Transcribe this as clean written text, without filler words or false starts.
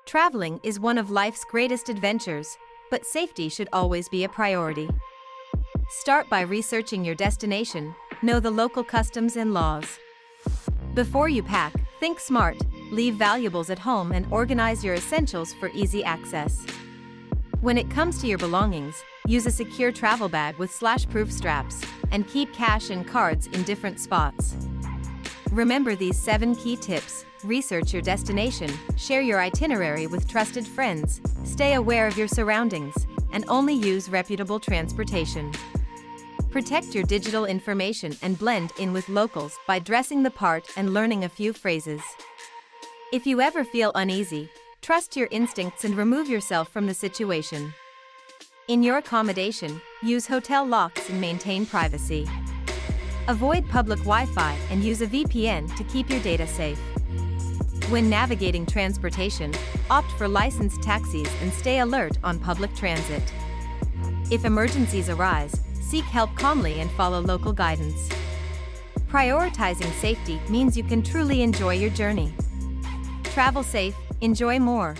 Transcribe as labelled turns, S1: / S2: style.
S1: Traveling is one of life's greatest adventures, but safety should always be a priority. Start by researching your destination, know the local customs and laws. Before you pack, think smart, leave valuables at home and organize your essentials for easy access. When it comes to your belongings, use a secure travel bag with slash-proof straps, and keep cash and cards in different spots. Remember these 7 key tips: research your destination, share your itinerary with trusted friends, stay aware of your surroundings, and only use reputable transportation. Protect your digital information and blend in with locals by dressing the part and learning a few phrases. If you ever feel uneasy, trust your instincts and remove yourself from the situation. In your accommodation, use hotel locks and maintain privacy. Avoid public Wi-Fi and use a VPN to keep your data safe. When navigating transportation, opt for licensed taxis and stay alert on public transit. If emergencies arise, seek help calmly and follow local guidance. Prioritizing safety means you can truly enjoy your journey. Travel safe, enjoy more.